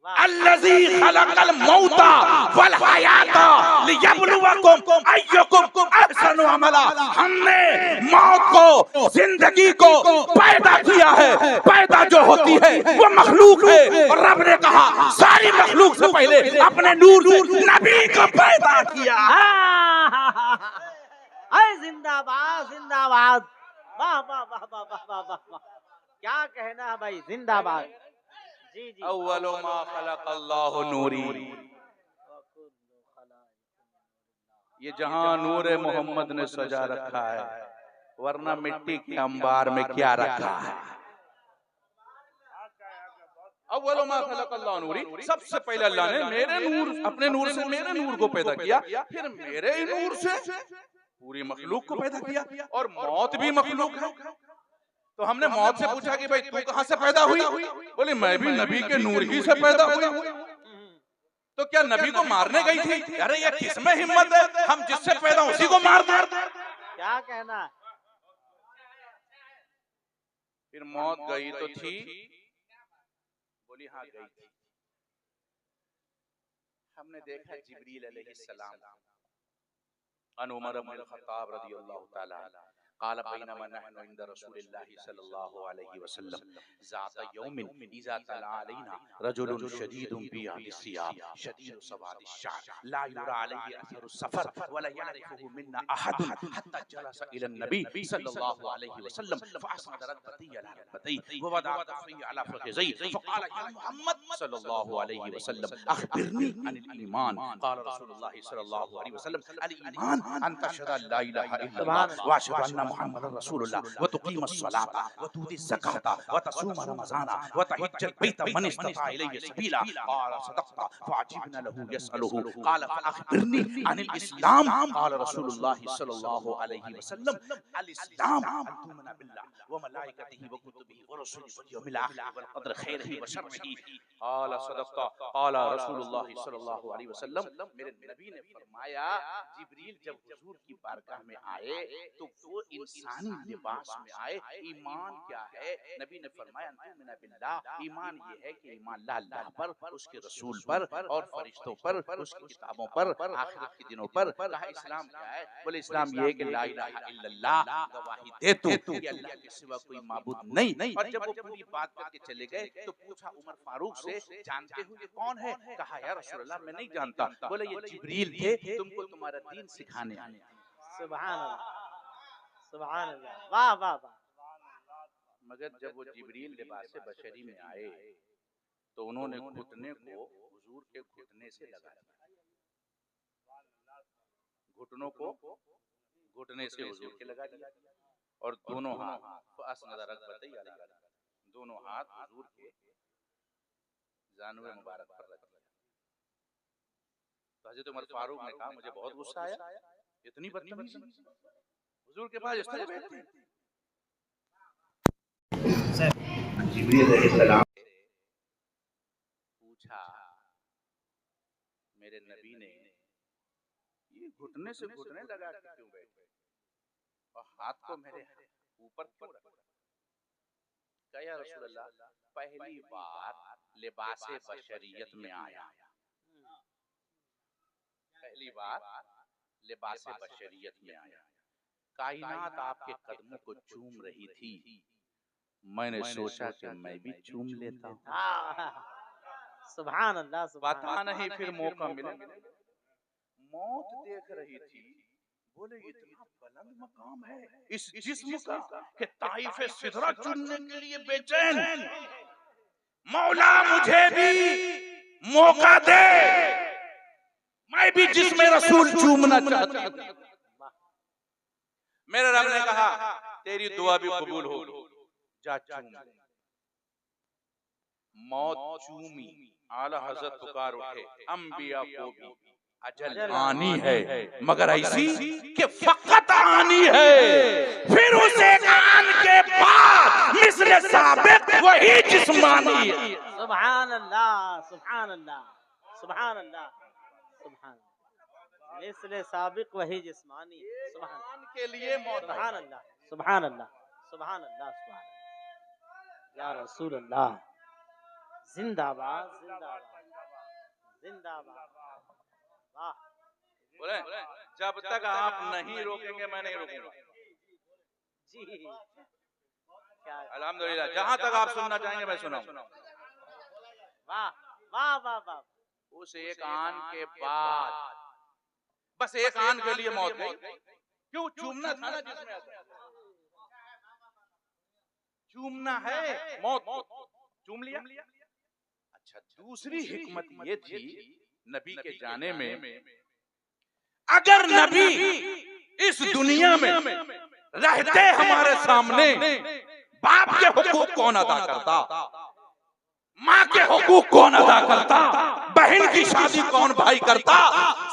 अल्लज़ी खलक़ल मौता वल हयाता लियब्लुवकुम अय्युकुम अहसनु अमला, हमने मौत को जिंदगी को पैदा किया है, पैदा जो होती है वो मखलूक है, और रब ने कहा सारी मखलूक से पहले अपने नूर से नबी को पैदा किया। अरे जिंदाबाद जिंदाबाद, वाह वाह वाह वाह वाह वाह वाह वाह, क्या कहना है भाई, जिंदाबाद। जी जी, अव्वलु मा खलक़ल्लाहु नूरी, ये जहां नूरे मोहम्मद ने सजा रखा है, वरना मिट्टी के अंबार में क्या रखा है। अव्वलु मा खलक़ल्लाहु नूरी, सबसे पहले अल्लाह ने मेरे नूर, अपने नूर से मेरे नूर को पैदा किया, फिर मेरे ही नूर से पूरी मखलूक को पैदा किया, और मौत भी मखलूक है। तो हमने मौत से पूछा कि भाई तू कहां से पैदा हुई? बोली मैं भी नबी के नूर ही से पैदा हुई। तो क्या नबी को मारने गई थी? अरे ये किसमें हिम्मत है, हम जिससे पैदा उसी को मार दे। क्या कहना है? फिर मौत गई तो थी? बोली हाँ गई थी। हमने देखा जिब्रील अलैहिस्सलाम अन उमर इब्न खत्ताब रज़ियल्लाहु ताला क़ाल बैनमा नहनु इंद रसूलिल्लाहि सल्लल्लाहु अलैहि वसल्लम ज़ाता यौमिन इज़ा तला अलैना रजुलुन शदीदुन बियादिस्सियाब शदीदु सवादिश शा'r ला युरा अलैहि असरु सफर वला यअरिफुहु मिन्ना अहदुन हत्ता जलसा इला नबी सल्लल्लाहु अलैहि वसल्लम फअस्नद रकबती अला रकबती व वदा कफ़ी अला फ़खिज़ी फ़क़ाल या मुहम्मद सल्लल्लाहु अलैहि वसल्लम अख़बिरनी अनिल ईमान क़ाल रसूलुल्लाह सल्लल्लाहु अलैहि वसल्लम अल ईमान अन तशहद ला इलाहा इल्लल्लाह व अशहदु अन्ना मुहम्मदन रसूलुल्लाह व तुक़ीमस सलाता व तु'तिस ज़काता व तसूम रमज़ाना व तहज्जल बैत मन इस्तता इलैहि सबीला क़ाल सदक़ता फ़अजिबना लहु यसअलुहु क़ाल फ़अख़बिरनी अनिल इस्लाम क़ाल रसूलुल्लाह सल्लल्लाहु अलैहि वसल्लम अल इस्लाम अन तु'मिना बिल्लाह व मलाइकतिही व कुतुबिही व रुसुलिही वल यौमिल आखिर वल क़द्र खैरिही व शर्रिही क़ाल सदक़ता क़ाल रसूलुल्लाह सल्लल्लाहु अलैहि वसल्लम। मेरे नबी ने फरमाया जिब्रील जब हुजूर की बारगाह में आए तो वो इंसानी लिबास में आए। ईमान क्या है? नबी ने फरमाया अंतुमिना बिल्लाह, ईमान ये है कि ईमान अल्लाह पर, उसके रसूल पर और फरिश्तों पर, उसकी किताबों पर, आखिरत के दिनों पर। कहा इस्लाम क्या है? बोले इस्लाम ये है कि ला इलाहा इल्लल्लाह, गवाही दे तू कि अल्लाह के सिवा कोई माबूद नहीं। और जब वो पूरी बात करके चले गए तो पूछा उमर फारूक से, जानते हो ये कौन है? कहा या रसूल अल्लाह मैं नहीं जानता। बोले ये जिब्रील थे, तुमको तुम्हारा दीन सिखाने आए। सुभान अल्लाह, सुभान अल्लाह, वाह वाह वाह। मगर जब वो जिब्रील लिबास बशरी में आए तो उन्होंने घुटने को हुजूर के घुटने से लगा दिया, घुटनों को घुटने से हुजूर के लगा दिया और दोनों हाथ दोनों हाथ हुजूर के जानवे मुबारक पर रख दिया। तो हज़रत उमर फारूक ने कहा मुझे बहुत गुस्सा आया, इतनी बदतमीजी हुजूर के पास इस तरह बैठते हैं। जिब्रील अलैहिस्सलाम पूछा मेरे नबी ने ये घुटने से घुटने लगा के क्यों बैठे और हाथ को मेरे ऊपर क्यों रखा? कहा या रसूल अल्लाह पहली बार लिबासे बशरियत में आया, पहली बार लिबासे बशरियत में आया, कायनात आपके कदमों को चूम रही थी, मैंने सोचा कि मैं भी चूम लेता हूँ। सुभान अल्लाह, पता नहीं फिर मौका मिला, मौत देख रही थी। बोले इतना बुलंद मकाम है इस जिस्म का कि ताइफे सिदरा चुनने के लिए बेचैन। मौला मुझे भी मौका दे, मैं भी जिस्म रसूल चूमना चाहता हूं। मेरे रब ने कहा तेरी दुआ भी कबूल हो, जा चूम। मौत चूमी, आला हज़रत पुकार उठे, अंबिया को भी अजल आनी है मगर ऐसी कि फकत आनी है, फिर उसे आन के बाद मिस्ल साबिक वही जिस्मानी है। सुभान अल्लाह, सुभान अल्लाह, सुभान अल्लाह, सुभान मिस्ल साबिक वही जिस्मानी। सुभान के लिए मौत। सुभान अल्लाह, सुभान अल्लाह, सुभान अल्लाह, सुभान या रसूल अल्लाह। जिंदाबाद, जिंदाबाद, जिंदाबाद। वाह। बोले जब तक आप नहीं रोकेंगे मैं नहीं रोकूंगा। जी क्या अल्हम्दुलिल्लाह, जहां तक आप सुनना चाहेंगे मैं सुनाऊंगा। वाह वाह वाह वाह। उस एक आन के बाद, बस एक आन के लिए मौत गई। क्यों? चूमना था ना जिसमें चूमना है, मौत चूम लिया। अच्छा, दूसरी हिकमत ये थी नबी के जाने में, अगर नबी इस दुनिया में रहते हमारे सामने बाप के हुकूक कौन अदा करता, माँ के हुकूक कौन अदा करता, बहन की शादी कौन भाई करता,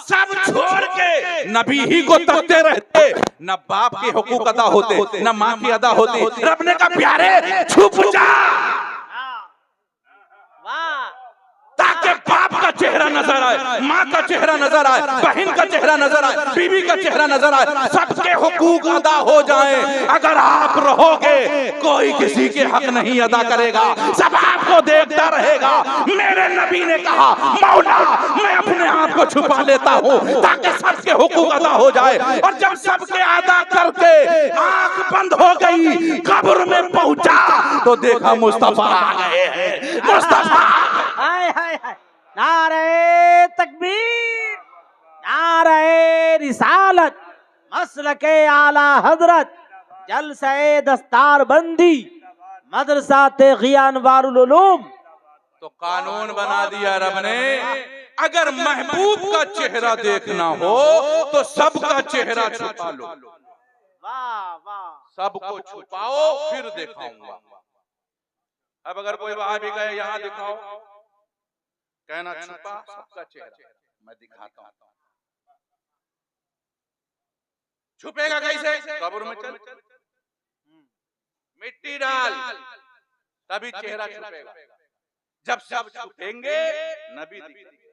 सब छोड़ के नबी ही को तकते रहते। न बाप के हुकूक अदा होते, न माँ की अदा होती। रब ने कहा प्यारे छुप जा, वाह। ताकि बाप का चेहरा नजर आए, माँ का चेहरा नजर आए, बहन का चेहरा नजर आए, बीवी का चेहरा नजर आए, सबके हुकूक अदा हो जाए। अगर आप रहोगे कोई किसी के हक नहीं अदा करेगा, सब आपको देखता रहेगा। मेरे नबी ने कहा मौला मैं अपने आप को छुपा लेता हूँ ताकि सबके हुकूक अदा हो जाए। और जब सबके अदा करके आंख बंद हो गई, कब्र में पहुंचा तो देखा मुस्तफा आ गए हैं। मुस्तफा हाय हाय हाय। नारे तकबीर, नारे रिसालत, मसलके आला हजरत, जलसे दस्तार बंदी, मदरसा तेगिया अनवारुल उलूम। तो कानून बना दिया रब ने, अगर महबूब का चेहरा देखना हो तो सबका चेहरा छुपा लो। वाह वाह। सबको छुपाओ फिर दिखाऊंगा। अब अगर कोई वहां भी कहे यहाँ दिखाओ, कहना छुपा सबका चेहरा, मैं दिखाता हूँ। छुपेगा कैसे? कब्र में चल, मिट्टी डाल, तभी चेहरा छुपेगा। जब सब छुपेंगे नबी दिखेंगे।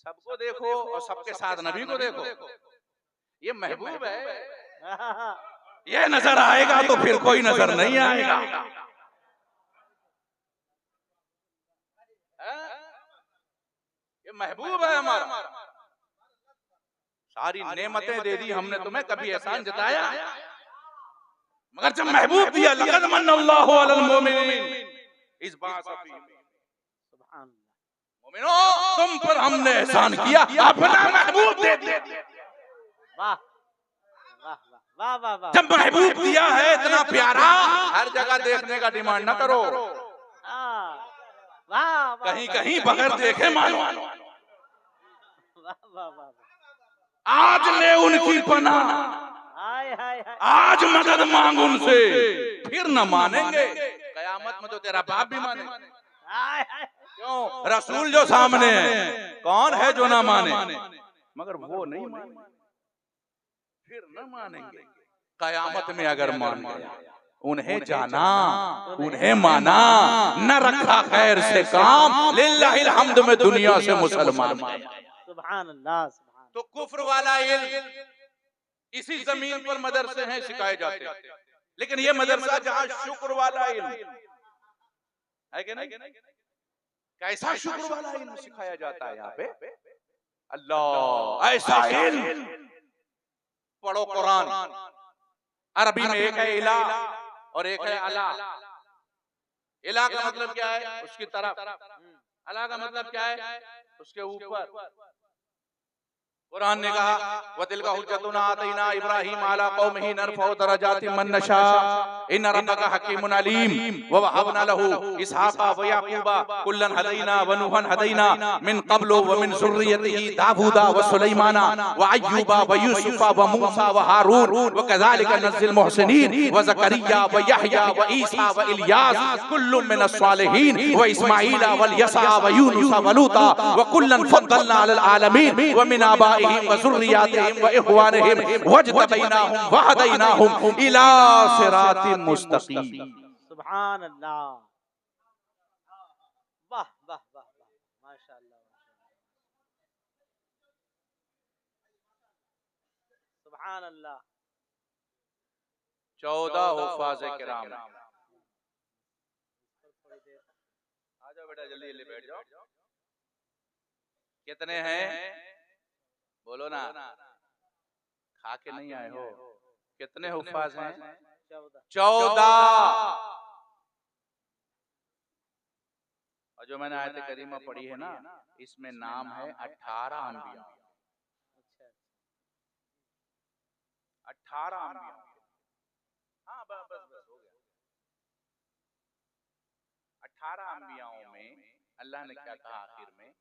सबको देखो और सबके साथ नबी को देखो। ये महबूब है, ये नजर आएगा तो फिर कोई नजर नहीं आएगा। ये महबूब है हमारा, सारी नेमतें दे दी हमने तुम्हें, कभी एहसान जताया? मगर जब महबूब दिया, लक़द मन्नल्लाहु अलल मोमिनीन, इस बात मोमिनो तुम पर हमने एहसान किया, अपना महबूब दे दिया। वाह वाह वाह वाह। जब महबूब दिया है इतना प्यारा, हर जगह देखने का डिमांड ना करो, वाह कहीं कहीं बगैर देखे मानो। वाह वाह वाह। आज ले उनकी पनाह, हाय हाय हाय। आज मदद मांग उनसे, फिर न मानेंगे कयामत में तो तेरा बाप भी मानेगा। हाय हाय। क्यों? रसूल जो सामने है, कौन है जो ना माने? मगर वो नहीं माने, फिर न मानेंगे कयामत में अगर मान गया। उन्हें जाना, उन्हें माना, न रखा खैर से काम, लिल्लाहिल हम्द में दुनिया से मुसलमान। सुभान अल्लाह। तो कुफ्र वाला इल्म इसी जमीन पर मदरसे हैं सिखाए जाते हैं, लेकिन ये मदरसा जहां शुक्र वाला इल्म है कि नहीं, कैसा शुक्र वाला इल्म सिखाया जाता है यहाँ पे। अल्लाह, ऐसा इल्म पढ़ो कुरान, अरबी में एक है इला और एक है अला। इला का मतलब क्या है? उसकी तरफ। अला का मतलब क्या है? उसके ऊपर। कुरान ने कहा वतिलका हुज्जतुना आतैना इब्राहीम अला कौमिही नरफउ दरजातिम मन नशा इन्न रब्बका हकीमुन अलीम व वहबना लहू इसहाका व याकूबा कुल्लन हदैना व नूहन हदैना मिन क़ब्लु व मिन ज़ुर्रियतिही दाऊदा व सुलैमाना व अय्यूबा व यूसुफा व मूसा व हारून व कज़ालिका नज़्ज़िल मुहसिनीन व ज़करिया व यहया व ईसा व इलियास कुल्लुम मिनस सालिहीन व इस्माईला व यसा व यूनुस व लूता व कुल्लन फद्दलना अलल आलमीन व मिन आबा व ज़ुर्रियातिहिम व इख़वानिहिम वज्तबैनाहुम व हदैनाहुम इला सिरातिन मुस्तक़ीम। सुभान अल्लाह। वाह वाह वाह माशाअल्लाह। सुभान अल्लाह। 14 हुफ़ाज़ किराम। आ जाओ बेटा, जल्दी जल्दी बैठ जाओ। कितने हैं? बोलो ना, खा के नहीं आए हो। कितने हुफ़ाज़ हैं? 14। और जो मैंने आयत करीमा पढ़ी है ना, इसमें नाम है 18 अंबिया। 18 अंबिया। हाँ बस हो गया। 18 अंबियाओं में अल्लाह ने क्या कहा आखिर में?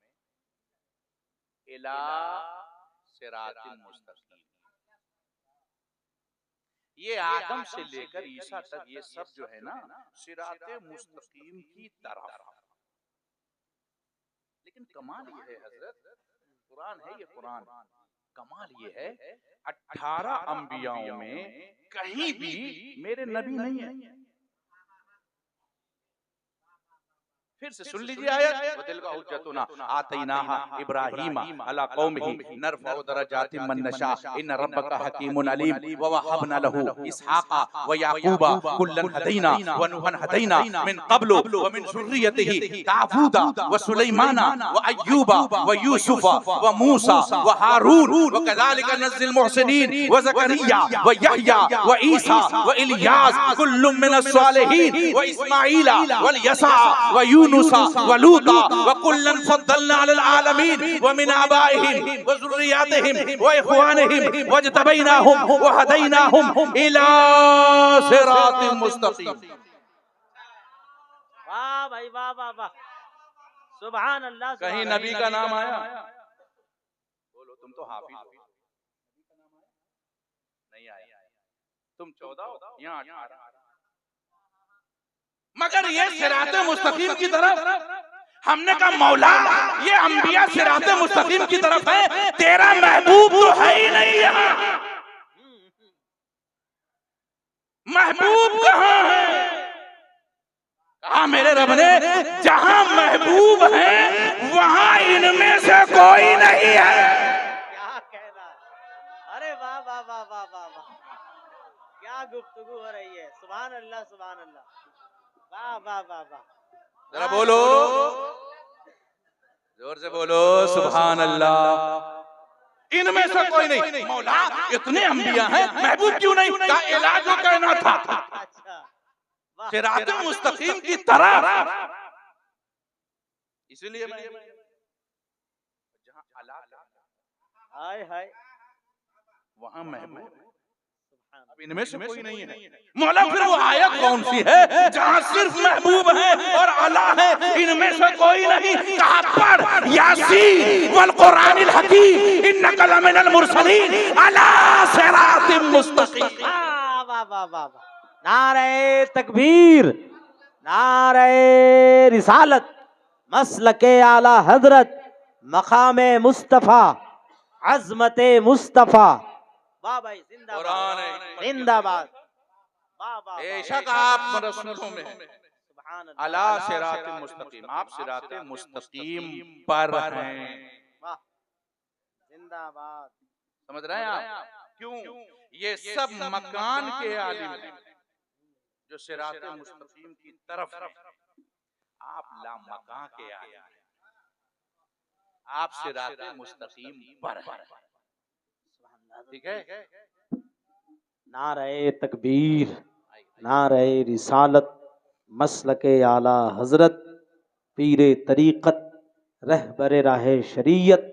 इला सिरातिल मुस्तकीम। ये आदम से लेकर ईसा तक ये सब जो है ना, सिराते मुस्तकीम की तरफ। लेकिन कमाल ये है हजरत, कुरान है ये कुरान, कमाल ये है 18 अंबियाओं में कहीं भी मेरे नबी नहीं है। फिर से सुन लीजिए आयत, वतिलका हुज्जतुना आतैनाहा इब्राहीम अला कौमिही नरफउ दरजातिम मन नशा इन्न रब्बका हकीमुन अलीम व वहबना लहू इसहाका व याकूबा कुल्लन हदैना व नूहन हदैना मिन क़ब्लु व मिन ज़ुर्रियतिही दाऊदा व सुलैमाना व अय्यूबा व यूसुफा व मूसा व हारून व कज़ालिका नज़्ज़िल मुहसिनीन व ज़करिया व यहया व ईसा व इलियास कुल्लुम मिनस सालिहीन व इस्माईला व यसा व यूनुसा व लूता व कुल्लन फद्दलना अलल आलमीन व मिन आबाइहिम व ज़ुर्रियातिहिम व इख़वानिहिम वज्तबैनाहुम व हदैनाहुम इला सिरातिल मुस्तक़ीम। वाह भाई वाह वाह वाह। सुभान अल्लाह। कहीं नबी का नाम आया? बोलो, तुम तो हाफिज हो। नहीं आया। तुम 14 हो, यहाँ 18। मगर ये सिराते मुस्तकीम की तरफ हमने कहा मौला, ये अंबिया सिराते मुस्तकीम की तरफ है, तेरा महबूब तो है ही नहीं यहाँ। महबूब कहाँ है? कहा मेरे रब ने, जहां महबूब है वहां इनमें से कोई नहीं है। क्या कहना। अरे वाह वाह वाह वाह वाह वाह वाह, क्या गुफ्तगू हो रही है। सुभान अल्लाह सुभान अल्लाह, वाह वाह वाह वाह। जरा बोलो, जोर से बोलो सुभान अल्लाह। इनमें से कोई नहीं, मौला इतने अंबिया हैं, महबूब क्यों नहीं? का इलाज हो कहना था अच्छा वाह, सिरात मुस्तकीम की तरह। इसीलिए मैं जहां अला हाय हाय, वहां महबूब, सुभान अब इनमें से कोई नहीं है। मौला फिर वो आयत कौन सी है जहां सिर्फ महबूब है और अला है, इनमें से कोई नहीं? कहा पर यासीन वल कुरानिल हकीम इन्नका लमिनल मुरसलीन अला सिरातिम मुस्तकीम। वाह वाह वाह वाह वाह, नारे तकबीर, नारे रिसालत, मसलके आला हजरत, मकामे मुस्तफा, अजमते मुस्तफा। वाह भाई, जिंदाबाद जिंदाबाद, वाह वाह वाह। बेशक आप रसूलों में सुभान अल्लाह, अला सिरातिम मुस्तकीम, आप सिराते मुस्तकीम पर हैं। वाह, जिंदाबाद। समझ रहे हैं आप? क्यों? ये सब मकान के आलिम हैं जो सिराते मुस्तकीम की तरफ है। आप ला मकान के आलिम हैं, आप सिराते मुस्तकीम पर हैं। ठीक है? नारे तकबीर, नारे रिसालत, मसलके आला हजरत, पीरे तरीक़त, रहबरे राहे शरीयत।